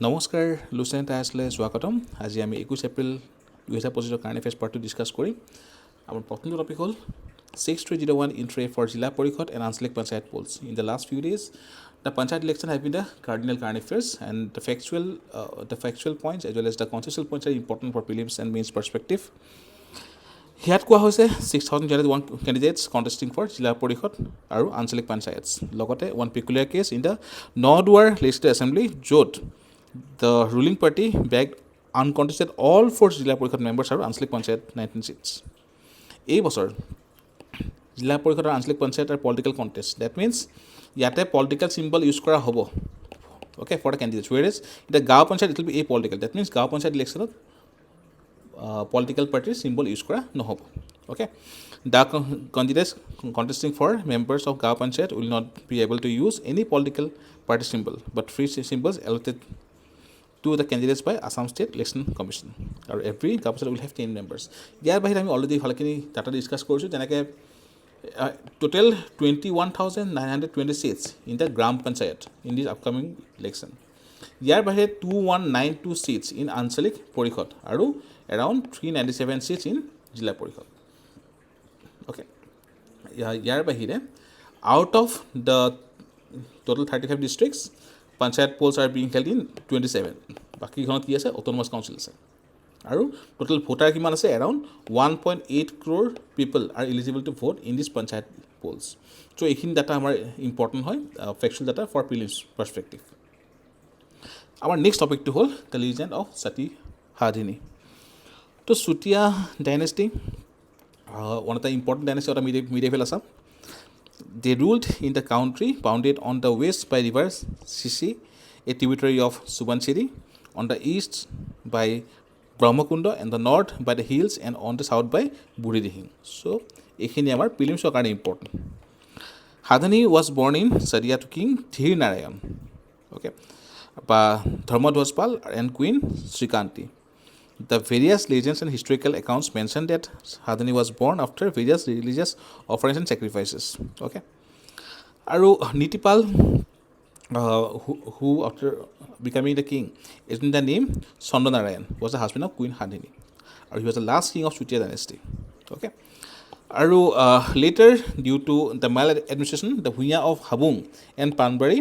নমস্কাৰ লুচেণ্ট আছলৈ স্বাগতম। আজি আমি 21 এপ্ৰিল 2025 কাৰেণ্ট এফেয়াৰ্ছ পাৰ্টটো ডিছকাছ কৰিম। আমাৰ প্ৰথমটো টপিক হ'ল 6301 intro for Jilla Parikhot and Anchalik Panchayat polls. In the last few days, the Panchayat election have been the cardinal current affairs, and the factual points as well as the conceptual points are important for prelims and mains perspective. Here কোৱা হৈছে 6001 candidates contesting for Jilla Parikhot আৰু Anchalik Panchayats. লগতে one peculiar case in the Northwar Legislative Assembly, য'ত the ruling party bagged uncontested all 4 Jilla Parikhot members আৰু Anchalik Panchayat 19 seats. এই বছৰ Jilla Parikhot আৰু Anchalik Panchayat are political contest. That means ইয়াতে political symbol use কৰা হ'ব, okay, for the candidates. Whereas in the Gaon Panchayat it will be apolitical. That means Gaon Panchayat election political party symbol use কৰা নহ'ব, okay. The candidates contesting for members of Gaon Panchayat will not be able to use any political party symbol, but free symbols allotted to the candidates by Assam State Election Commission. Or every Gaon Panchayat will have 10 members. ইয়াৰ বাহিৰে আমি already ভালেখিনি data discuss কৰিছোঁ, যেনেকৈ total 21,920 seats in the Gram Panchayat in this upcoming election. ইয়াৰ বাহিৰে 2192 seats in Anchalik Parikhot আৰু around 397 seats in Jilla Parikhot. Okay. ইয়াৰ বাহিৰে out of the total 35 districts, Panchayat polls are being held in 27. বাকীখনত কি আছে? Autonomous Council আছে। আৰু total voter কিমান আছে? Around 1.8 crore people are eligible to vote in this Panchayat polls. So এইখিনি data আমাৰ important হয়, factual data for prelims perspective. আমাৰ নেক্সট টপিকটো হ'ল the legend of Sati Sadhani. তো Sutiya dynasty, one of the important dynasty of the medieval Assam. They ruled in the country bounded on the west by river Sisi, a tributary of Subansiri, on the east by Brahmakunda, and the north by the hills, and on the south by Buridihing. So, ekhini amar prelims karone important. Sadhani was born in Sadia to King 𝐤𝐸𝐴𝐺, okay, by Dharmadhwaspal and Queen Srikanti. The various legends and historical accounts mention that Sadhani was born after various religious offerings and sacrifices. Okay. Aru Nitipal, who after becoming the king, is in the name Sondanarayan, was the husband of Queen Sadhani. Or he was the last king of Sutiya dynasty. Okay. Aru later, due to the maladministration, the Bhuya of Habung and Panbari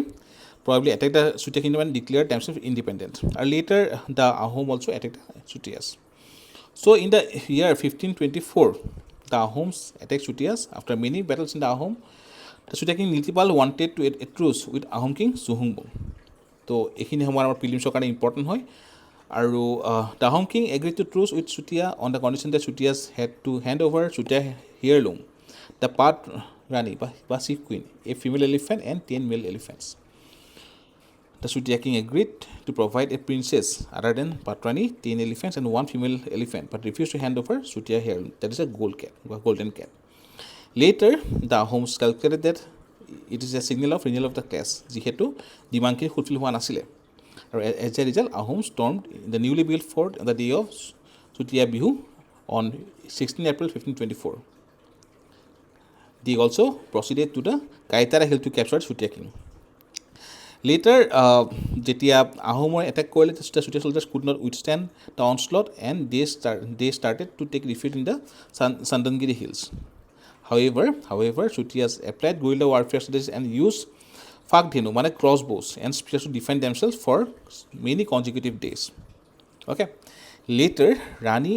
probably attacked the Sutiya kingdom and declared themselves independent. And later, the Ahom also attacked Sutiyas. So, in the year 1524, the Ahoms attacked Sutiyas. After many battles in the Ahom, the Sutiya king Nitipal wanted to a truce with Ahom king Suhungbung. So, ekhini hamar amar prelims karone important hoy. Aru the Ahom king agreed to truce with Sutiya on the condition that Sutiyas had to hand over Sutiya heirloom, the Pat Rani, the chief queen, a female elephant and 10 male elephants. The Sutiya king agreed to provide a princess other than Patrani, 10 elephants and 1 female elephant, but refused to hand over Sutiya heirloom, that is a golden cat. Later, the Ahoms calculated that it is a signal of renewal of the class, jihetu dimangki fulfill hua nasile. As a result, Ahoms stormed the newly built fort on the day of Sutiya Bihu on 16 April 1524. They also proceeded to the 𝐂𝐡𝐚𝐧 hill to capture Sutiya king. Later, যেতিয়া আহোমৰ attack কৰিলে, the Sutiya soldiers could not withstand the onslaught, and they started to take refuge in the Sandangiri hills. However, Sutiyas applied guerrilla warfare strategies and used fakdhenu, mane crossbows and spears to defend themselves for many consecutive days. Okay. Later, Rani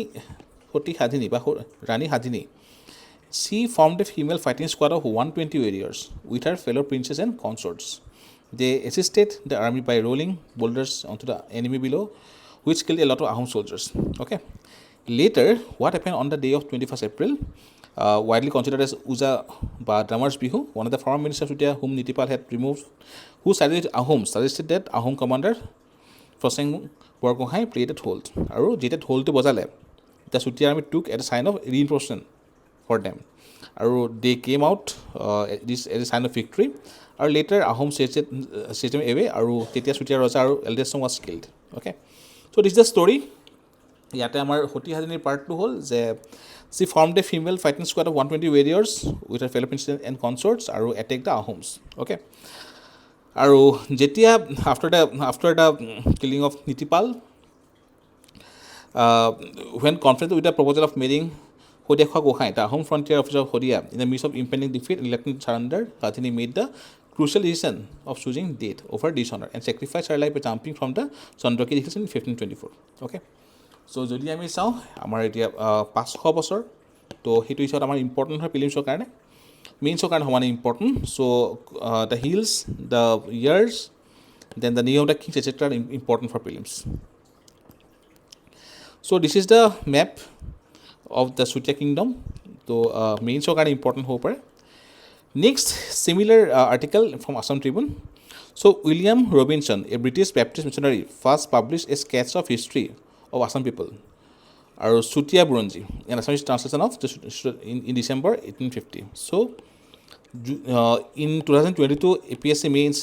Sadhani, she formed a female fighting squad of 120 warriors with her fellow princes and consorts. They assisted the army by rolling boulders onto the enemy below, which killed a lot of Ahom soldiers. Okay. Later, what happened on the day of 21st April, widely considered as Uja ba Drummers Bihu, one of the former ministers of Sutiya whom Nitipal had removed, who sided with Ahom, suggested that Ahom commander Phoseng Borgohai played at hold. Aru jetet hold to bojale, the Sutiya army took as a sign of reinforcement for them. Aru they came out this as a sign of victory. Or later, Ahom chased them away, and Tetia Sutiya Raja and eldest son was killed. Okay, so this is the story. Yate amar Sati Sadhani part 2 hol je she formed a female fighting squad of 120 warriors with her fellow princes and consorts and attacked the Ahoms. Okay, আৰু যেতিয়া after the killing of Nitipal, when confronted with the proposal of marrying 𝐤𝐸𝐤𝐲, the Home Frontier Officer of Hodia, in the midst of impending defeat and reluctant surrender, Sadhani made the crucial decision of choosing death over dishonor and sacrificed her life by jumping from the Chandrakiri Hills in 1524. Okay, so যদি আমি চাওঁ আমাৰ এতিয়া 500 বছৰ, তো সেইটো হিচাপত আমাৰ ইম্পৰ্টেণ্ট হয় প্ৰিলিমছৰ কাৰণে, মেইনছৰ কাৰণে সমানে important. So' the hills, the years, then the নিয়ম of the kings etcetera are important for prelims. So this is the map of the Sutia kingdom. So মেইনছৰ কাৰণে ইম্পৰ্টেণ্ট হ'ব পাৰে. Next, similar article from Assam Tribune. So William Robinson, a British Baptist missionary, first published a sketch of history of Assam people. Or Sutia Burunji, an Assamese translation of in December 1850. So in 2022 APSC Mains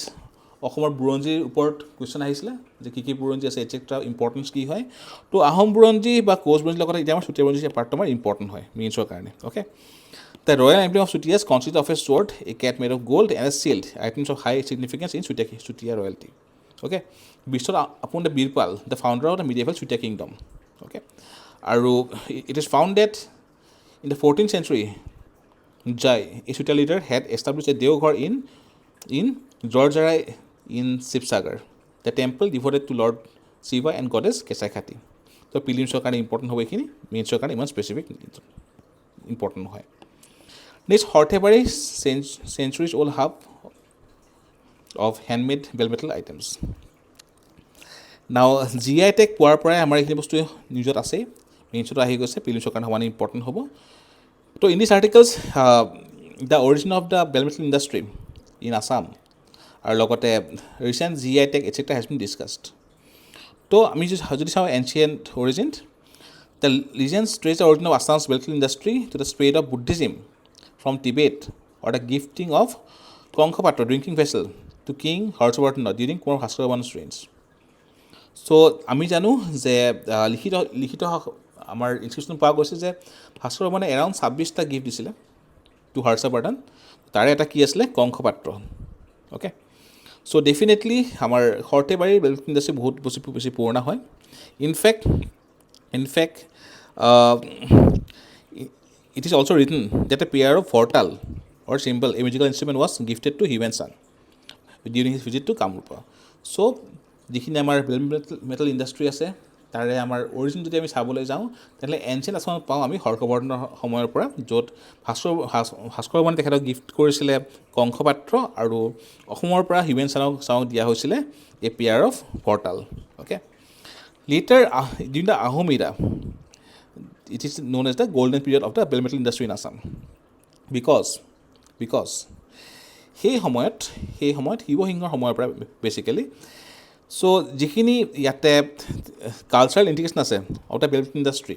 অসমৰ বুৰঞ্জীৰ ওপৰত question আহিছিলে যে কি বুৰঞ্জী আছে etcetera importance কি হয়. তো আহোম বুৰঞ্জী বা কোচ বুৰঞ্জীৰ লগত এতিয়া আমাৰ চুতীয়া বুৰঞ্জী পাৰ্টটো আমাৰ ইম্পৰ্টেণ্ট হয় মেইনছৰ কাৰণে. Okay, the royal emblem of Chutias consist of a sword, a cat made of gold, and a shield, items of high significance in Sutia royalty. Okay, bestowed upon the Birpal, the founder of the medieval Sutia kingdom. Okay, আৰু it is found that in the 14th century, Jai, a Sutia leader, had established a Deoghar in 𝐤𝐸𝐬𝐧 in Shivsagar, the temple devoted to Lord Shiva and goddess 𝐤𝐸𝐽. So প্ৰিলিমছৰ কাৰণে important হ'ব এইখিনি, মেইনছৰ কাৰণে ইমান specific important নহয়. Next, Sarthebari, centuries old hub of handmade bell metal items. Now GI tag পোৱাৰ পৰাই আমাৰ এইখিনি বস্তু নিউজত আছে, মেইনছতো আহি গৈছে, প্ৰিলিমছৰ কাৰণে সমানে ইম্পৰ্টেণ্ট হ'ব. তো in this articles the origin of the bell metal industry in Assam আৰু লগতে recent GI tag etcetera has been discussed. তো আমি যদি চাওঁ ancient origin, the legends trace the origin of Assam's bell metal industry to the spread of Buddhism from Tibet, or the gifting of Kongkhapatra drinking vessel to King 𝐼𝐳𝐵𝐻 during Kumar Bhaskara's reigns. So আমি জানো যে লিখিত আমাৰ inscription পোৱা গৈছে যে ভাস্কৰবৰ্মনে around 26টা gift দিছিলে two 𝐼𝐳𝐵𝐻, তাৰে এটা কি আছিলে কংখপাত্ৰ. অ'কে, চ' ডেফিনেটলি আমাৰ সৰ্থেবাৰীৰ বেল ইণ্ডাষ্ট্ৰী বহুত বেছি পুৰণা হয়. In fact it is also written that a pair of portal or symbol, a magical instrument, was gifted to Hiuen San during his visit to Kamrupa. So যিখিনি আমাৰ বেল মেটেল ইণ্ডাষ্ট্ৰী আছে তাৰে আমাৰ অৰিজিন যদি আমি চাবলৈ যাওঁ তেতিয়াহ'লে এনচিয়েণ্ট আছামত পাওঁ আমি হৰ্ষবৰ্ধনৰ সময়ৰ পৰা, য'ত ভাস্কৰবৰ্মনে তেখেতক গিফ্ট কৰিছিলে কংখপাত্ৰ, আৰু অসমৰ পৰা হিউৱেন চানক দিয়া হৈছিলে a pair of portal. Okay, later during the Ahom era, it is known as the golden period of the bell metal industry in Assam, because সেই সময়ত শিৱসিংহৰ সময়ৰ পৰা বেচিকেলি. চ' যিখিনি ইয়াতে কালচাৰেল ইণ্টিগ্ৰেশ্যন আছে of the bell metal industry,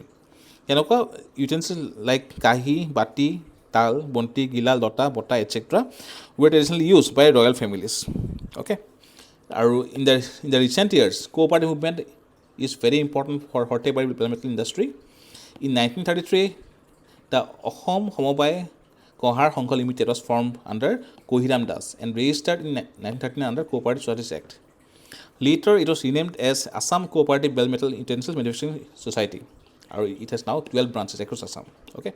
তেনেকুৱা utensil like কাঁহী, বাতি, তাল, বন্তি, গিলা, লতা, বটা etcetera were traditionally used by royal families. Okay, আৰু in the recent years, cooperative movement is very important for Sarthebari bell metal industry. In 1933, the Assam Samobhai Kohar Sangha Limited was formed under Kohiram Das and registered in 1939 under Cooperative Societies Act. Later, it was renamed as Assam Cooperative Bell Metal Utensils Manufacturing Society. It has now 12 branches across Assam. Okay,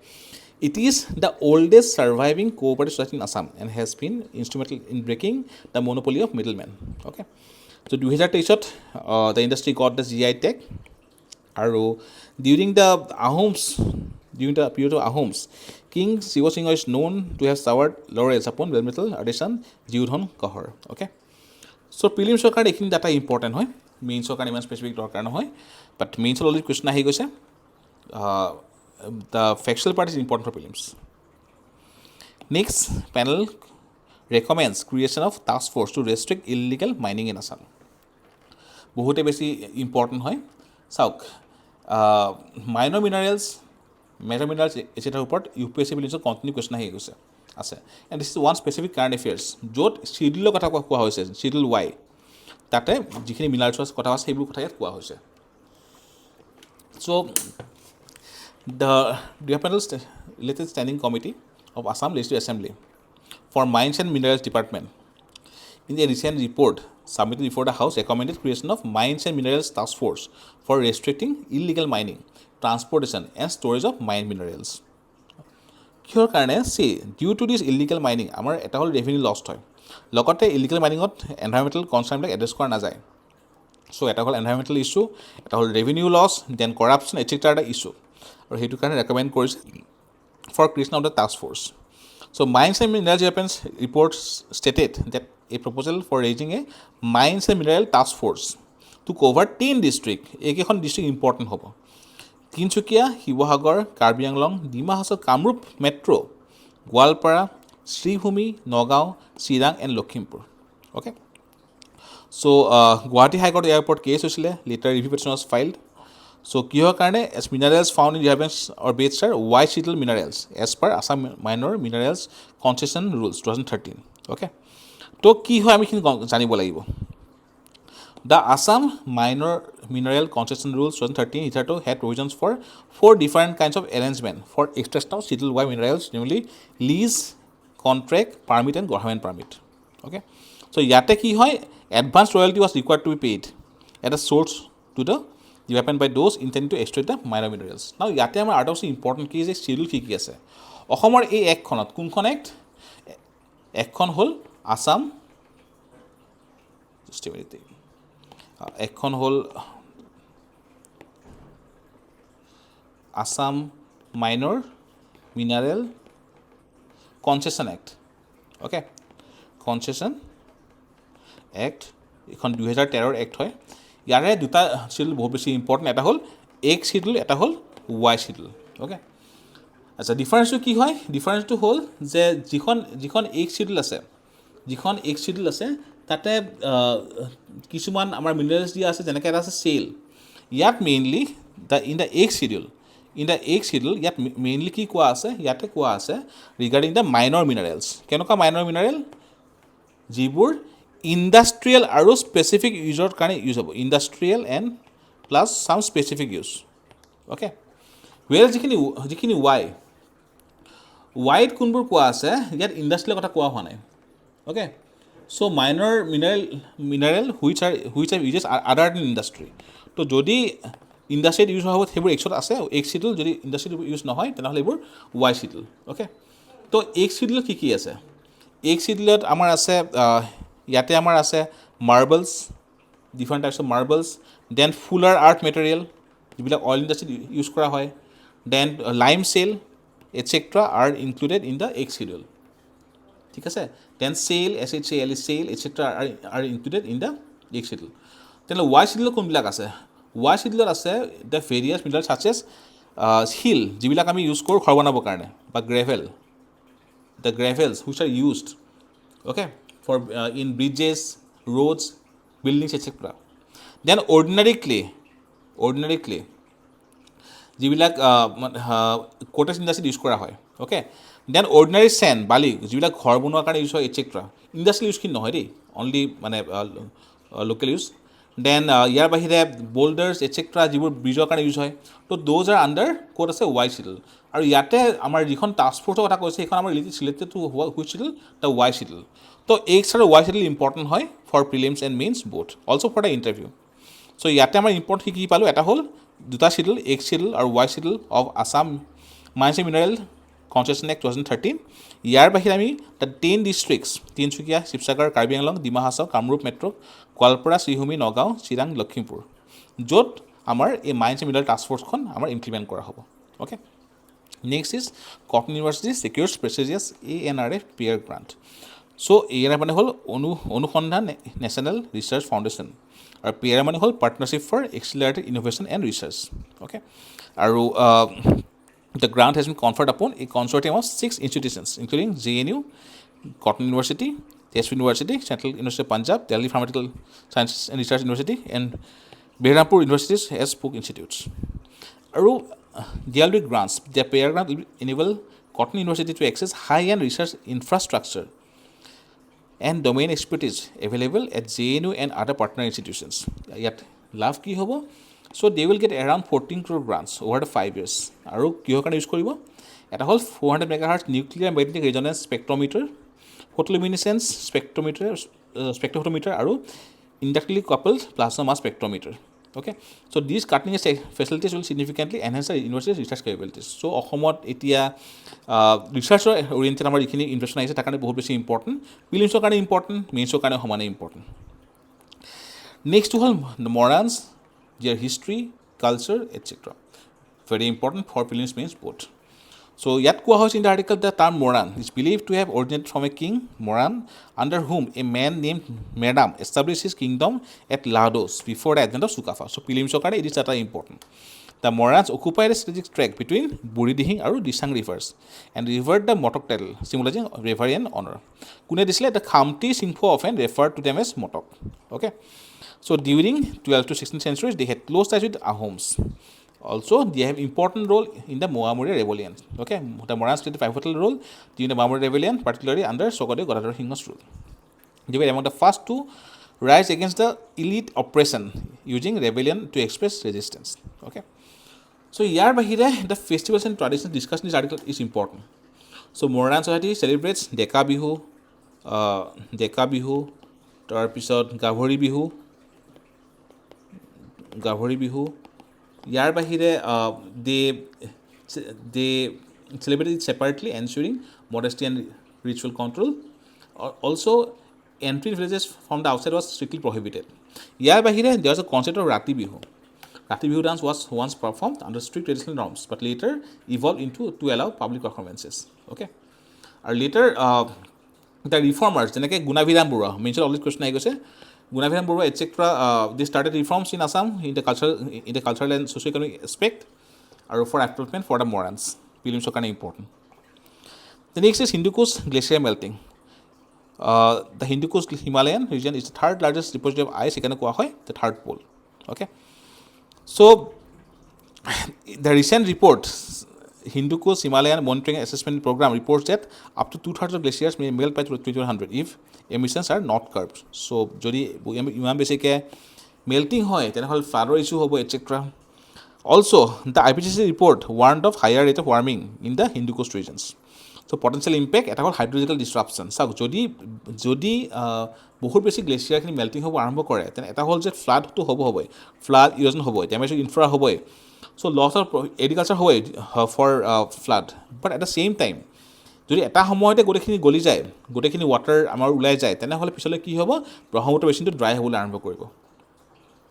it is the oldest surviving cooperative society in Assam and has been instrumental in breaking the monopoly of middlemen. Okay, so 2023 the industry got the GI tag. আৰু during the period of Ahoms, King 𝐤𝐸𝐻 is known to have showered laurels upon bell metal artisan 𝐤𝐸𝐻 𝐃𝐢𝐬. Okay, so প্ৰিলিমছৰ কাৰণে এইখিনি data important হয়, মেইনছৰ কাৰণে ইমান specific দৰকাৰ নহয়, বাট মেইনছৰ already question আহি গৈছে. The factual part is important for prelims. Next, panel recommends creation of task force to restrict illegal mining in Assam. বহুতে বেছি ইম্পৰ্টেণ্ট হয়. চাওক, মাইনৰ মিনাৰেলছ, মেজৰ মিনাৰেলছ এটচেট্ৰাৰ ওপৰত UPSC প্ৰিলিমছত কণ্টিনিউ কুৱেশ্যন আহি গৈছে আছে. And this is one specific current affairs, য'ত চিডিউলৰ কথা কোৱা হৈছে, চিডিউল Y, তাতে যিখিনি মিনাৰেলছৰ কথা আছে সেইবোৰ কথা ইয়াত কোৱা হৈছে. So' the departmental related standing committee of Assam Legislative Assembly for Mines and Minerals Department in a recent report submitted before the House, recommended creation of Mines and Minerals Task Force for restricting illegal mining, transportation, and storage of mined minerals. কিহৰ কাৰণে so due to this illegal mining আমাৰ এটা হ'ল revenue lost হয়, লগতে illegal মাইনিঙত environmental কনচাৰ্ণবিলাক address কৰা নাযায়। চ' এটা হ'ল এনভাইৰমেণ্টেল ইছ্যু, এটা হ'ল revenue loss, then corruption etcetera এটা ইছ্যু, আৰু সেইটো কাৰণে ৰেকমেণ্ড কৰিছে for creation of the task force. So' mines and mineral development report stated that a proposal for raising a mines and mineral task force to cover 10 district. এইকেইখন district important হ'ব: Tinsukia, Sivasagar, Karbi Anglong, Dima Hasao, Kamrup metro', Goalpara, Sribhumi, Nagaon, Chirang and Lakhimpur. Okay, so' Guwahati high court ইয়াৰ ওপৰত case হৈছিলে, later review petition was filed. So' কিহৰ কাৰণে? As minerals found in dividends or beds are wide schedule minerals as per Assam minor minerals concession rules 2013। Okay, তো কি হয় আমি এইখিনি জানিব লাগিব। The Assam minor mineral concession rules 2013 hitherto had provisions for 4 different kinds of arrangement for extraction of Schedule Y minerals, namely lease, contract, permit and government permit. Okay, so ইয়াতে কি হয়, advance royalty was required to be paid at a source to the development by those intending to extract the minor minerals. Now ইয়াতে আমাৰ আৰু এটা important কি যে schedule কি কি আছে অসমৰ এই একখনত, কোনখন এক্ট? একখন হ'ল আছাম, এখন হ'ল Assam minor mineral concession act. Okay, concession act, এইখন 2013 এক্ট হয়। ইয়াৰে দুটা চিডুল বহুত বেছি ইম্পৰ্টেণ্ট, এটা হ'ল এক্স চিডুল, এটা হ'ল ৱাই চিডুল। অ'কে, আচ্ছা, ডিফাৰেঞ্চটো কি হয়? ডিফাৰেঞ্চটো হ'ল যে যিখন এক্স চিডুল আছে, যিখন এক্স চিডুল আছে তাতে কিছুমান আমাৰ মিনাৰেলছ দিয়া আছে, যেনেকৈ এটা আছে চেল। ইয়াত mainly in the X schedule ইয়াত মেইনলি কি কোৱা আছে? ইয়াতে কোৱা আছে ৰিগাৰ্ডিং দ্য মাইনৰ মিনাৰেলছ। কেনেকুৱা মাইনৰ মিনাৰেল? যিবোৰ ইণ্ডাষ্ট্ৰিয়েল আৰু স্পেচিফিক ইউজৰ কাৰণে ইউজ হ'ব, industrial and plus some specific use. Okay, well যিখিনি ৱাইত কোনবোৰ কোৱা আছে? ইয়াত ইণ্ডাষ্ট্ৰিয়েলৰ কথা কোৱা হোৱা নাই। Okay, so' minor mineral which are uses আদাৰ দেন ইণ্ডাষ্ট্ৰি। তো যদি ইণ্ডাষ্ট্ৰিত ইউজ হ'ব সেইবোৰ এক্সত আছে এক্স চিডুল, যদি ইণ্ডাষ্ট্ৰিত ইউজ নহয় তেনেহ'লে এইবোৰ ৱাই চিডুল। অ'কে, তো এক্স চিডুলত কি কি আছে? এক্স চিডুলত আমাৰ আছে, ইয়াতে আমাৰ আছে marbles, different types of marbles, then fuller earth material যিবিলাক অইল ইণ্ডাষ্ট্ৰিত ইউজ কৰা হয়, then lime shell etcetera are included in the X schedule. ঠিক আছে, then shale SHALE shale etcetera are included in the X schedule. তেনেহ'লে Y চিডুলত কোনবিলাক আছে? ৱাই চিডুলত আছে দ্য ভেৰিয়াছ মিনাৰেল ছাচেছ শিল, যিবিলাক আমি ইউজ কৰোঁ ঘৰ বনাবৰ কাৰণে, বা the gravels which are used okay for in bridges, roads, buildings etcetera. Then ordinary clay যিবিলাক কটেজ ইণ্ডাষ্ট্ৰিত ইউজ কৰা হয়। অ'কে, দেন অৰ্ডিনাৰী চেণ্ড, বালি, যিবিলাক ঘৰ বনোৱাৰ কাৰণে ইউজ হয় এটচেট্ৰা। ইণ্ডাষ্ট্ৰিয়েল ইউজখিনি নহয় দেই, অনলি মানে লোকেল ইউজ। দেন ইয়াৰ বাহিৰে বল্ডাৰ্ছ এটচেট্ৰা যিবোৰ ব্ৰিজৰ কাৰণে ইউজ হয়। তো দ'জ আৰ আণ্ডাৰ ক'ত আছে? Y schedule. আৰু ইয়াতে আমাৰ যিখন টাস্ক ফ'ৰ্চৰ কথা কৈছে সেইখন আমাৰ related to which schedule? The Y schedule. তো এক্স আৰু ৱাই চিডুল ইম্পৰ্টেণ্ট হয় for prelims and mains both, also' for the interview. So' ইয়াতে আমাৰ ইম্পৰ্টেণ্ট কি পালোঁ? এটা হ'ল দুটা চিডুল, এক্স চিডুল আৰু Y schedule of Assam mines and mineral concession act 2013। ইয়াৰ বাহিৰে আমি the 10 districts, Tinsukia, Sivasagar, Karbi Anglong, Dima Hasao, Kamrup metro', Goalpara, Sribhumi, Nagaon, Chirang, Lakhimpur, য'ত আমাৰ এই মাইন্স এণ্ড মিনাৰেল টাস্ক ফ'ৰ্চখন আমাৰ ইমপ্লিমেণ্ট কৰা হ'ব। Okay, next is cotton university secures prestigious ANRF pair grant. So' ANRF মানে হ'ল অনুসন্ধান নেশ্যনেল ৰিচাৰ্চ ফাউণ্ডেশ্যন, আৰু পেয়াৰ মানে হ'ল partnership for accelerated innovation and research. Okay, আৰু the grant has been conferred upon a consortium of 6 institutions, including JNU, Cotton University, TESP University, Central University of Punjab, Delhi Pharmaceutical Sciences and Research University, and Behrampur Universities as spoke institutes. Aru there will be grants. The pair grant will enable Cotton University to access high-end research infrastructure and domain expertise available at JNU and other partner institutions. Yet, লাভ কি হ'ব? So they will get around 14 crore grants over the 5 years. আৰু কিহৰ কাৰণে use কৰিব? এটা হ'ল 400 MHz nuclear magnetic resonance spectrometer, photoluminescence spectrometer spectrophotometer আৰু inductively coupled plasma mass spectrometer. Okay, so these cutting edge facilities will significantly enhance the university's research capabilities. So অসমত এতিয়া ৰিচাৰ্চৰ ওৰিয়েণ্টেড আমাৰ যিখিনি ইনভেষ্টমেণ্ট আহিছে তাৰ কাৰণে বহুত বেছি ইম্পৰ্টেণ্ট, প্ৰিলিমছৰ কাৰণে ইম্পৰ্টেণ্ট, মেইনছৰ কাৰণে সমানে ইম্পৰ্টেণ্ট. নেক্সটটো হ'ল মৰাণছ, their history, culture, etc. Very important for prelims mains both. So yet কোৱা হৈছে in the article the term Moran is believed to have originated from a king Moran under whom a man named Medam established his kingdom at Lados before the advent of Sukafa. So prelims কাৰণে it is that important. The Morans occupied a strategic tract between Buridihing and Disang rivers and revered the Motok title, symbolizing bravery and honor. কোনে দিছিলে? The Khamti Singpho often referred to them as Motok. Okay. So during 12th to 16th centuries, they had close ties with Ahoms. Also, they have important role in the Moamuri rebellion. Okay, the Morans played a pivotal role during the Moamuri rebellion, particularly under Sokodev Gadadhar Singha's rule. They were among the first to rise against the elite oppression using rebellion to express resistance. Okay, so ইয়াৰ বাহিৰে the festivals and traditions discussed in this article is important. So Moran society celebrates Deka Bihu, তাৰপিছত গাভৰি বিহু. ইয়াৰ বাহিৰে they celebrated it separately, ensuring modesty and ritual control. Also, entry in villages from the outside was strictly prohibited. ইয়াৰ বাহিৰে there was a concept of Rati Bihu. Rati Bihu dance was once performed under strict traditional norms, but later evolved into to allow public performances. Okay, আৰু later the reformers যেনেকৈ Gunabhiram Barua mention already question আহি গৈছে. Gunaviram Burwa, etc. They started reforms in Assam in the cultural and socio-economic aspect, or for upliftment for the Morans. Prelims are kind of important. The next is Hindu Kush glacier melting. The Hindu Kush Himalayan region is the third largest repository of ice. The third pole. Okay. So the recent report, Hindu Kush Himalayan Monitoring Assessment Program, reports that up to 2/3 of glaciers may melt by 2100 if emissions are not curbed. So যদি ইমান বেছিকৈ melting হয় তেনেহ'লে ফ্লাডৰ issue হ'ব, etcetera. Also, the IPCC report warned of higher rate of warming in the Hindu coast regions. So potential impact এটা হ'ল hydrological ডিছৰাপশ্যন. চাওক যদি বহুত বেছি গ্লেচিয়াৰখিনি মেল্টিং হ'ব আৰম্ভ কৰে তেনে এটা হ'ল যে ফ্লাডটো হ'বই, ফ্লাড ইৰ'জন হ'বই, ডেমেজ ইনফ্ৰা হ'বই. So loss of agriculture হ'বই for flood. But at the same time, যদি এটা সময়তে গোটেইখিনি গলি যায়, গোটেইখিনি ৱাটাৰ আমাৰ ওলাই যায়, তেনেহ'লে পিছলৈ কি হ'ব? ব্ৰহ্মপুত্ৰ বেচিনটো ড্ৰাই হ'বলৈ আৰম্ভ কৰিব.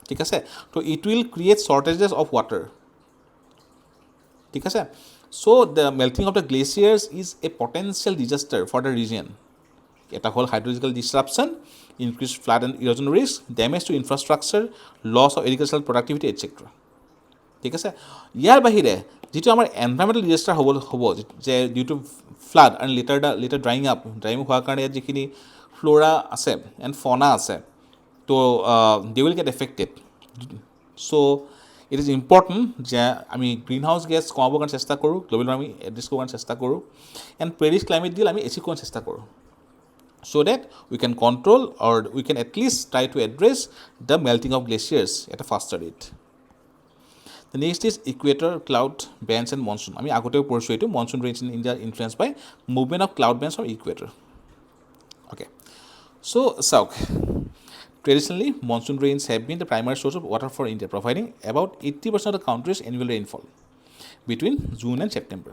ঠিক আছে, তো it will create shortages of water. ঠিক আছে, so' the melting of the glaciers is a potential disaster for the region. এটা হ'ল hydrological disruption, increase flood and erosion risk, damage to infrastructure, loss of agricultural productivity, etcetera. ঠিক আছে, ইয়াৰ বাহিৰে যিটো আমাৰ environmental disaster হ'ব যে due to flood and later drying up হোৱাৰ কাৰণে ইয়াত যিখিনি ফ্ল'ৰা আছে এণ্ড ফনা আছে, তো they will get affected. So' it is important যে আমি গ্ৰীণ হাউচ গেছ কমাবৰ কাৰণে চেষ্টা কৰোঁ, গ্ল'বেল ৱাৰ্মিং এড্ৰেছ কৰাৰ কাৰণে চেষ্টা কৰোঁ, এণ্ড পেৰিছ ক্লাইমেট ডিল আমি এচিভ কৰাৰ চেষ্টা কৰোঁ, so that we can control or we can at least try to address the melting of glaciers at a faster rate. The next is equator, cloud bands and monsoon. আমি আগতেও পঢ়িছোঁ এইটো, monsoon rains in India influenced by movement of cloud bands from equator. Okay, so চাওক, traditionally monsoon rains have been the primary source of water for India, providing about 80% of the country's annual rainfall between June and September.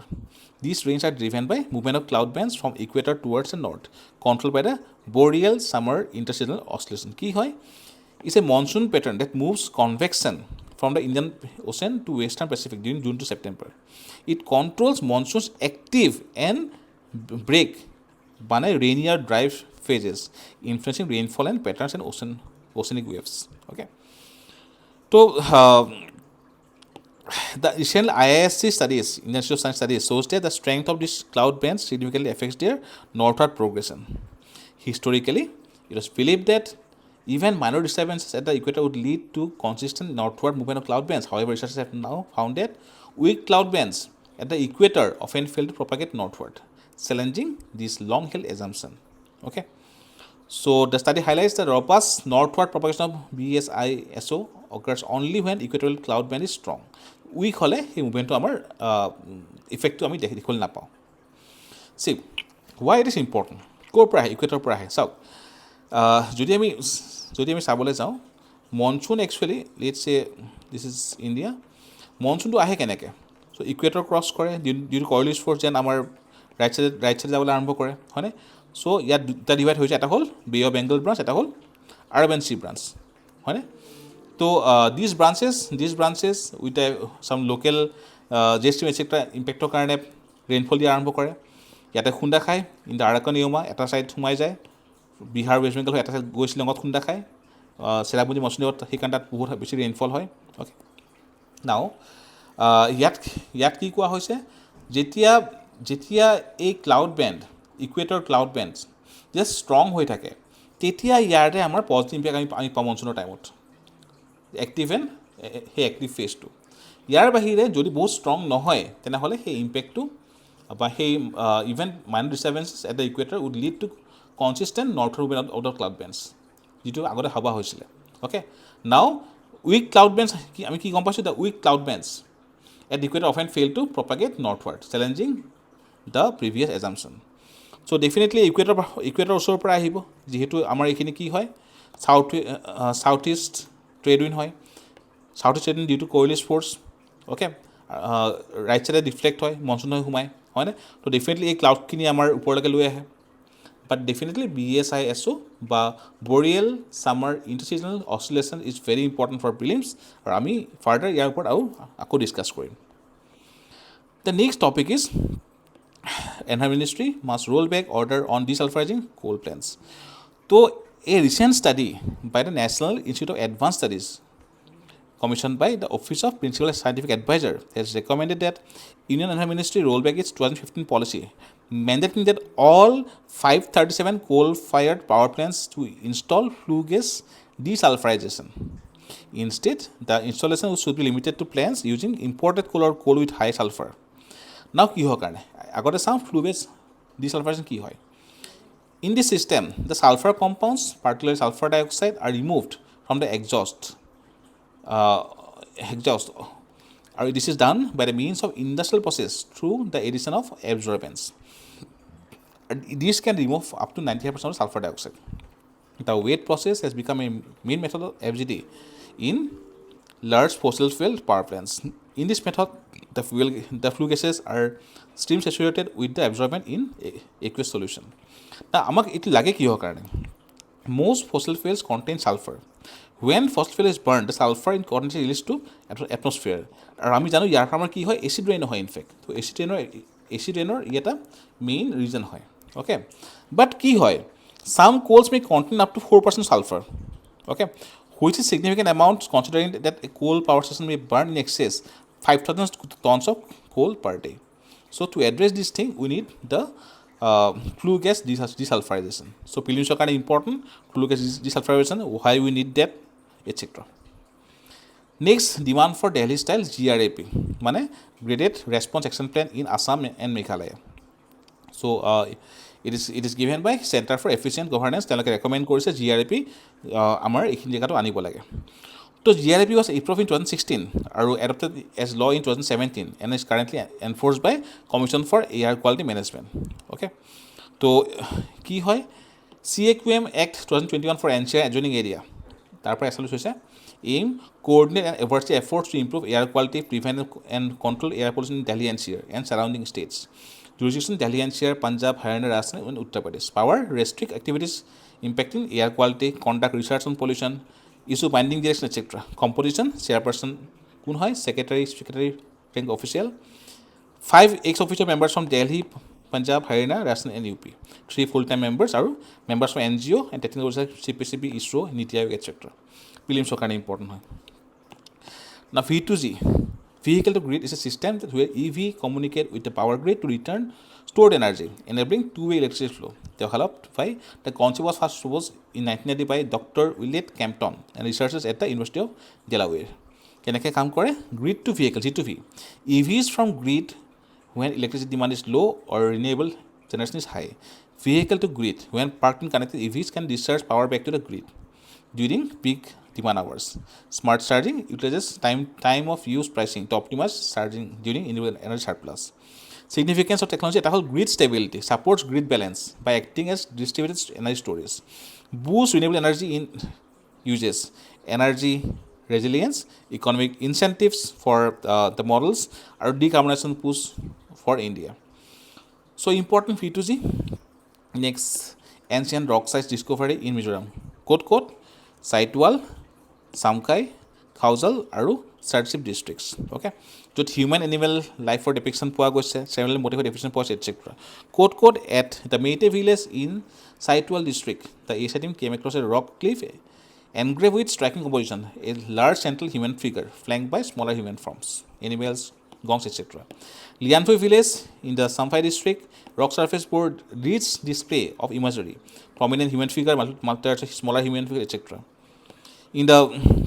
These rains are driven by movement of cloud bands from equator towards the north, controlled by the boreal summer interseasonal oscillation. Ki hoy? It's a monsoon pattern that moves convection from the Indian Ocean to Western Pacific during June to September. It controls monsoon's active and break by rainier dry phases, influencing rainfall and patterns and oceanic waves. Okay. So the recent IISc studies, Indian Institute of Science studies, shows that the strength of these cloud bands significantly affects their northward progression. Historically, it was believed that even minor disturbances at the equator would lead to consistent northward movement of cloud bands. However, researchers have now found that weak cloud bands at the equator often fail to propagate northward, challenging this long-held assumption. Okay. So the study highlights the robust northward propagation of BSISO occurs only when equatorial cloud band is strong. Weak হলে সেই মুভমেণ্টটো আমাৰ ইফেক্টটো আমি দেখিবলৈ নাপাওঁ. See, why it is important? ক'ৰ পৰা আহে? ইকুৱেটৰৰ পৰা আহে. চাওক, যদি আমি চাবলৈ যাওঁ monsoon actually let's a this is India মনচুনটো আহে কেনেকৈ চ' ইকুৱেটৰ ক্ৰছ কৰে ডিউ কইলিছ ফ'ৰ্চ যেন আমাৰ ৰাইট চাইডে যাবলৈ আৰম্ভ কৰে হয়নে চ' ইয়াত দুটা ডিভাইড হৈছে এটা হ'ল বে অফ বেংগল ব্ৰাঞ্চ এটা হ'ল আৰবান চি ব্ৰাঞ্চ হয়নে তো দিছ ব্ৰাঞ্চেছ উইথ চাম লোকেল জিএছটি এটচেট্ৰা ইম্পেক্টৰ কাৰণে ৰেইনফল দিয়া আৰম্ভ কৰে ইয়াতে খুন্দা খায় ইন দ্য আৰাকান য়মা এটা ছাইড সোমাই যায় বিহাৰ ৱেষ্ট বেংগল এটা ছাইড গৈ শ্বিলঙত খুন্দা খায় চেৰাপুঞ্জী মৌচুমীত সেইকাৰণে তাত বহুত বেছি ৰেইনফল হয় অ'কে নাও ইয়াত কি কোৱা হৈছে যেতিয়া এই cloud band equator cloud band যেতিয়া ষ্ট্ৰং হৈ থাকে তেতিয়া ইয়াতে আমাৰ পজিটিভ ইম্পেক্ট আমি পাওঁ মনচুনৰ টাইমত এক্টিভ এণ্ড সেই এক্টিভ ফেজটো ইয়াৰ বাহিৰে যদি বহুত ষ্ট্ৰং নহয় তেনেহ'লে সেই ইম্পেক্টটো বা সেই even minor disturbances at the equator would lead to consistent northward wind out of cloud bands যিটো আগতে ভবা হৈছিলে অ'কে নাও উইক ক্লাউড বেণ্ডছ আমি কি গম পাইছোঁ the weak cloud bands at the equator often fail to propagate northward challenging the previous assumption so' definitely equator ওচৰৰ পৰা আহিব যিহেতু আমাৰ এইখিনি কি হয় চাউথ ইষ্ট ট্ৰেড উইণ্ড হয় south east trade wind due to Coriolis force okay right ছাইডে ডিফ্লেক্ট হয় মনচুন হৈ সোমায় হয়নে তো ডেফিনেটলি এই ক্লাউডখিনি আমাৰ ওপৰলৈকে লৈ আহে বাট ডেফিনেটলি BSISO বা boreal summer intraseasonal oscillation is very important for prelims আৰু আমি ফাৰ্ডাৰ ইয়াৰ ওপৰত আকৌ ডিছকাছ কৰিম the next topic is environment ministry must roll back order on desulfurising coal plants তো a recent study by the National Institute of Advanced Studies commissioned by the Office of Principal Scientific Advisor has recommended that Union Environment Ministry roll back its 2015 policy mandating that all 537 coal-fired power plants to install flue gas desulfurization. Instead, the installation should be limited to plants using imported coal or coal with high sulfur. Now, কি হয় কাৰণে আগতে চাওঁ flue gas desulfurization কি হয় In this system, the sulfur compounds, particularly sulfur dioxide, are removed from the exhaust. This is done by the means of industrial process through the addition of absorbents. These can remove up to 95% of sulfur dioxide. The wet process has become a main method of FGD in large fossil fuel power plants. In this method, the flue gases are stream saturated with the absorbent in aqueous solution. Now, আমাক এইটো লাগে কিহৰ কাৰণে most fossil fuels contain sulfur. When fossil fuel is burned, the sulfur in concentration released to atmosphere. আৰু আমি জানো ইয়াৰ পৰা আমাৰ কি হয় এচিড ৰেইন হয় ইনফেক্ট তো এচিড ৰেইনৰ ই এটা মেইন ৰিজন হয় অ'কে বাট কি হয় some coals may contain up to 4% sulfur okay which is significant amount considering that a coal power station may burn in excess 5,000 tons of coal per day. So to address this thing, we need the flue gas desulfurization. So prelims are kind of important. Flue gas desulfurization, why we need that, etc. Next, demand for Delhi style GRAP, mane Graded Response Action Plan in Assam and Meghalaya. So it is given by Center for Efficient Governance. তেওঁলোকে recommend কৰিছে GRAP আমাৰ এইখিনি জেগাটো আনিব লাগে তো GRAP was approved in 2016 আৰু adopted as law in 2017 and is currently enforced by Commission for Air Quality Management. Okay, তো কি হয় CAQM Act 2021 for NCR adjoining area তাৰ পৰা এষ্টাব্লিছ হৈছে aim coordinate and oversee efforts to improve air quality, prevent and control air pollution in Delhi NCR and surrounding states. Jurisdiction Delhi NCR, Punjab, Haryana, Rajasthan and Uttar Pradesh. Power restrict activities impacting air quality, conduct research on pollution, issue binding direction, etc. Composition, chairperson কোন হয় secretary rank official, 5 ex-official members from Delhi, Punjab, Haryana, Rajasthan and UP, 3 full-time members আৰু members from NGO and technical research CPCB, ISRO, NITI Aayog, etc. Prelims কাৰণে important হয়. Now V2G, vehicle to grid is a system that where EV communicate with the power grid to return stored energy, enabling two-way electricity flow. Developed by the concept was first proposed in 1990 by Dr. William Campton and researchers at the University of Delaware. কেনেকৈ কাম কৰে grid to vehicle G2V. EVs from grid when electricity demand is low or renewable generation is high. Vehicle to grid when parked and connected EVs can discharge power back to the grid during peak demand hours. Smart charging utilizes time of use pricing to optimize charging during individual energy surplus. Significance of technology এটা হ'ল grid stability, supports grid balance by acting as distributed energy storage, boosts renewable energy in uses, energy resilience, economic incentives for the models, আৰু decarbonization push for India. So important P2G. Next, ancient rock sites discovery in Mizoram. ক'ত চাইটৱাল, চামকাই, খাউজাল আৰু চাৰ্টশ্বিপ districts, okay, য'ত human animal লাইফৰ ডেপিকশ্যন পোৱা গৈছে, seminal মটিভৰ ডেপিকশ্যন পোৱা গৈছে, etcetera. ক'ত at the Meitei village in Saitual district, the 𝐤𝐴 came across a rock cliff engraved with striking composition, a large central human figure flanked by smaller human forms, animals, gongs, etc. Lianpui village in the Samphai district, rock surface bore rich display of imagery, prominent human figure, smaller human figure, etc. In the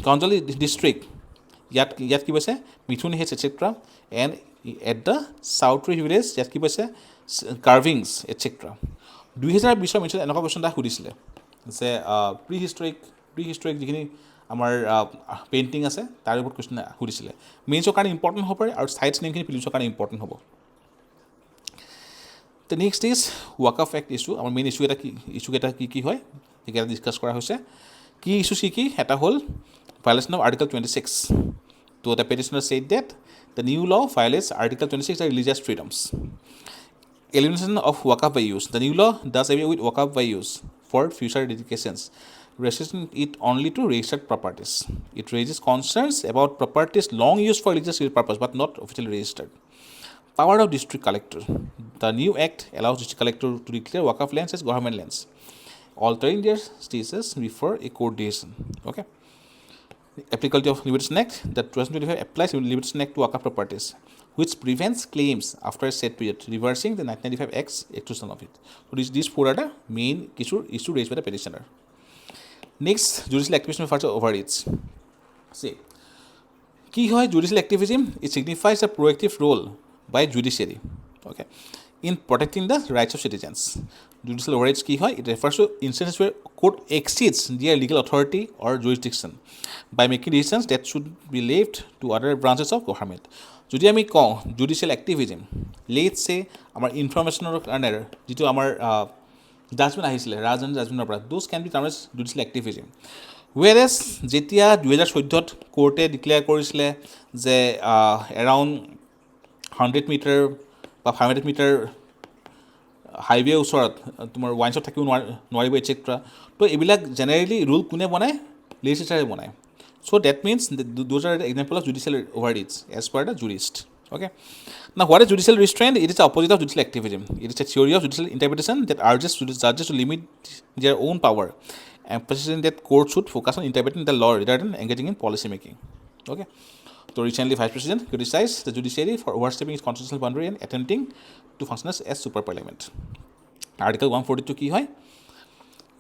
Kanjali district, yat ki base mithun heads, etc. And at the Southri village, yat ki base carvings, etc. 2020 mention এনেকুৱা question এটা সুধিছিলে যে প্ৰিহিষ্টৰিক যিখিনি আমাৰ painting আছে তাৰ ওপৰত question সুধিছিলে. মেইনছৰ কাৰণে ইম্পৰ্টেণ্ট হ'ব পাৰে আৰু চাইটছ নেমখিনি প্ৰিলিমছৰ কাৰণে ইম্পৰ্টেণ্ট হ'ব. The next is waqf act issue. আমাৰ মেইন ইছ্যুকেইটা কি হয় সেইকেইটা ডিছকাছ কৰা হৈছে. কি ইছ্যুছ কি এটা হ'ল ভায়োলেশ্যন অফ আৰ্টিকল 26. তো the petitioner said that the new law violates article 26 the religious freedoms. Elimination of Waqf by use. The new law does away with Waqf by use for future dedications, restricting it only to registered properties. It raises concerns about properties long used for religious purpose but not officially registered. Power of district collector. The new act allows district collector to declare Waqf lands as government lands, altering their status before a court decision. Okay. Applicability of Limitation Act. The 2025 applies Limitation Act to Waqf properties, which prevents claims after a set period, reversing the 1995 Act's exclusion of it. So these four are the main issue raised by the petitioner. Next, judicial activism for overreach. See, key hoy judicial activism, it signifies a proactive role by judiciary, okay, in protecting the rights of citizens. Judicial overreach key hoy, it refers to instances where court exceeds their legal authority or jurisdiction by making decisions that should be left to other branches of government. যদি আমি কওঁ judicial activism, let's চে আমাৰ ইনফৰমেশ্যনৰ কাৰণে যিটো আমাৰ judgement আহিছিলে ৰাজধানী জাজমেণ্টৰ পৰা, those can be termed as judicial activism. Whereas যেতিয়া 2014 কোৰ্টে ডিক্লেয়াৰ কৰিছিলে যে এৰাউণ্ড 100 মিটাৰ বা 500 মিটাৰ হাইৱেৰ ওচৰত তোমাৰ ৱাইনছত থাকিব নোৱাৰিব, এটচেট্ৰা. তো এইবিলাক জেনেৰেলি ৰুল কোনে বনায়? লেজিছলেচাৰে বনায়. So that means those are the example of judicial overreach as per the jurist. Okay. Now, what is judicial restraint? It is the opposite of judicial activism. It is a theory of judicial interpretation that urges judges to limit their own power, emphasizing that courts should focus on interpreting the law rather than engaging in policy making. Okay. So recently, Vice President criticized the judiciary for overstepping its constitutional boundary and attempting to function as super parliament. Article 142 ki hoy?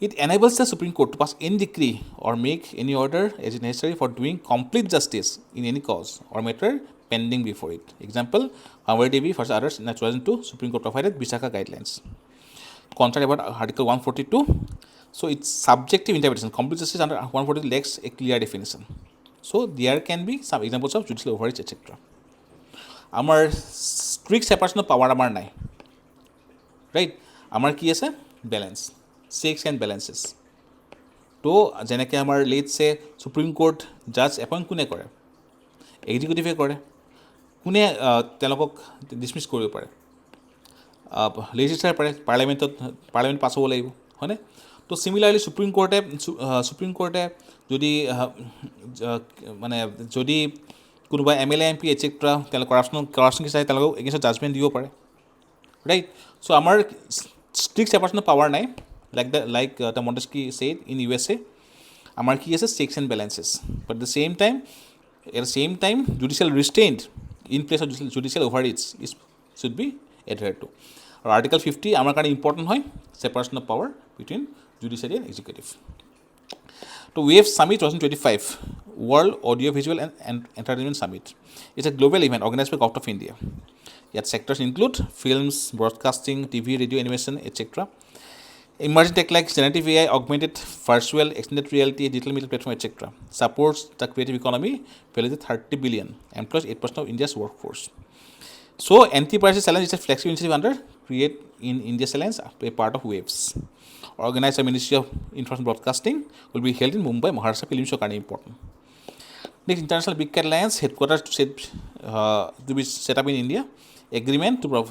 It enables the Supreme Court to pass any decree or make any order as is necessary for doing complete justice in any cause or matter pending before it. Example, Hamwari Devi versus others in 2002, Supreme Court provided Vishaka guidelines. Contrary about Article 142, so it's subjective interpretation. Complete justice under 142 lacks a clear definition. So there can be some examples of judicial overreach, etc. Amar strict separation of power amar nai. Right? Amar ki ase? Balance. Checks and balances. তো যেনেকৈ আমাৰ লেটছে supreme court জাজ appoint কোনে কৰে? এক্সিকিউটিভে কৰে. কোনে তেওঁলোকক dismiss কৰিব পাৰে? লেজিছলেচাৰে পাৰে. পাৰ্লিয়ামেণ্ট পাছ হ'ব লাগিব, হয়নে? তো চিমিলাৰলি সুপ্ৰিম কোৰ্টে যদি মানে যদি কোনোবা MLA MP এটচেট্ৰা তেওঁলোক কৰাপশ্যন কেছ আহে তেওঁলোকক এগেইনষ্টত জাজমেণ্ট দিব পাৰে, ৰাইট? চ' আমাৰ ষ্ট্ৰিক্ট ছেপাৰেশ্যন অফ পাৱাৰ নাই. Like the Montesquieu said in USA, amar ki ase checks and balances, but at the same time judicial restraint in place of judicial overreach should be adhered to. Or Article 50 amar kane important hoy separation of power between judiciary and executive. To WAVE Summit 2025, World Audiovisual and Entertainment Summit, it's a global event organized by Govt of India. Yet sectors include films, broadcasting, TV, radio, animation, etc. Emerging tech like generative AI, augmented virtual, extended reality, digital media platform, etc. supports the creative economy, valued at 30 billion, employs 8% of India's workforce. So anti-piracy challenge is a flexible initiative under Create in India Challenge, a part of WAVES. Organized by Ministry of Information Broadcasting, will be held in Mumbai, Maharashtra. Prelims are important. Next, International Big Cat Alliance headquarters to be set up in India. Agreement to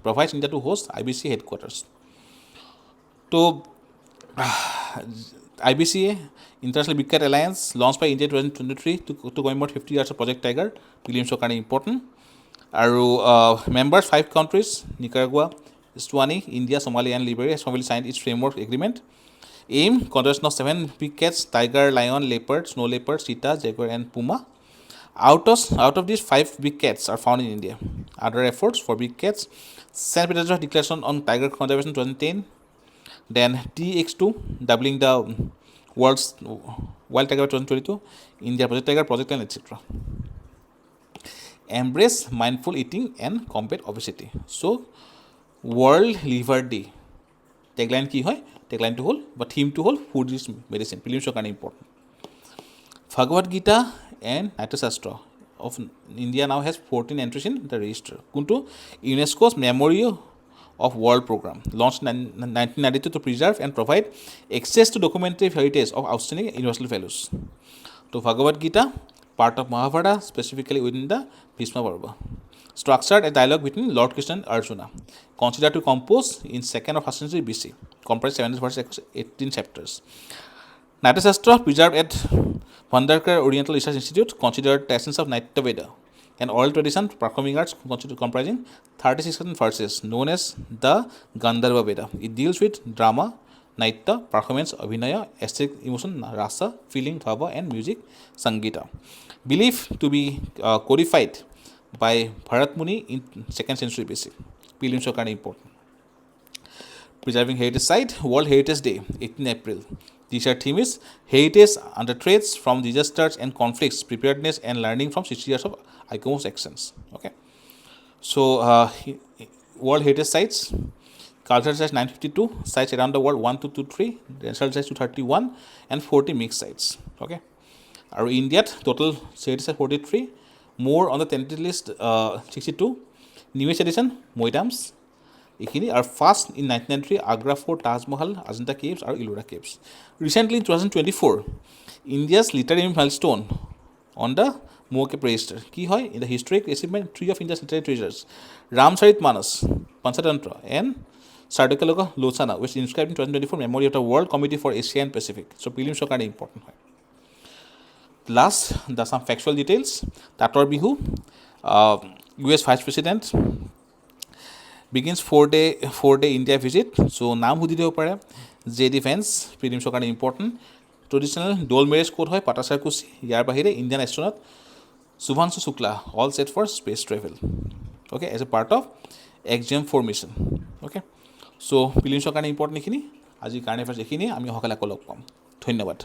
provide India to host IBC headquarters. So IBC, International Big Cat Alliance, launched by India 2023 to commemorate 50 years of Project Tiger. Prelims are important. Members 5 countries, Nicaragua, Eswatini, India, Somalia and Liberia, has formally signed its framework agreement. Aim, conservation of 7 big cats: tiger, lion, leopard, snow leopard, cheetah, jaguar and puma. Out of these, 5 big cats are found in India. Other efforts for big cats: St. Petersburg Declaration on Tiger Conservation 2010, then TX2, doubling the world's wild tiger by 2022, India Project Tiger, Project Line, etc. Embrace mindful eating and combat obesity. So World Liver Day tagline ki hoy? Tagline to hold, but theme to hold, food is medicine. Prelims are important. Bhagavad Gita and Natyashastra of India now has 14 entries in the register. Kuntu UNESCO's Memory of World Program, launched in 1992 to preserve and provide access to documentary heritage of outstanding universal values. To Bhagavad Gita, part of Mahabharata, specifically within the Bhishma Parva. Structured a dialogue between Lord Krishna and Arjuna, considered to compose in 2nd or 1st century BC, comprised 7 verses across 18 chapters. Natyashastra, preserved at Bhandarkar Oriental Research Institute, considered the essence of Naitya Veda, an oral tradition performing arts comprising 36 verses, known as the Gandharva Veda. It deals with drama, Naitya, performance, Abhinaya, aesthetic emotion, Rasa, feeling, Bhava, and music, Sangita. Believed to be codified by Bharat Muni in 2nd century BC. Prelims are important. Preserving Heritage Site, World Heritage Day, 18 April. This year's theme is Heritage under Threats from Disasters and Conflicts, Preparedness and Learning from 60 years of ICOMOS actions. Okay. So World Heritage Sites, cultural sites 952, sites around the world 1223, natural sites 231, and 40 mixed sites. Okay. Our India total heritage sites 43, more on the tentative list 62, newest edition Moidams. Ekhini are first in 1993 Agra Fort, Taj Mahal, Ajanta Caves or Ellora Caves. Recently in 2024, India's literary milestone on the MoCap register. Ki hoy? In the historic achievement 3 of India's literary treasures, Ramcharit Manas, Panchatantra and Sarthebari Lochana, which is inscribed in 2024 memory of the World Committee for Asia and Pacific. So prelims are kind of important. Last, some factual details. Tator Bihu, US Vice President, begins 4-day India visit. So naam hudi debo pare JD Vance. Prelims are kind of important. Traditional dole marriage code hoy Patasar Kusi. Yar bahire Indian astronaut Subhanshu Shukla, all set for space travel. Okay, as a part of 𝐤𝐸4 mission. Okay, so prelims are kind of important ekhini. Aji current affairs ekhini ami hokala ko log pam. ধন্যবাদ.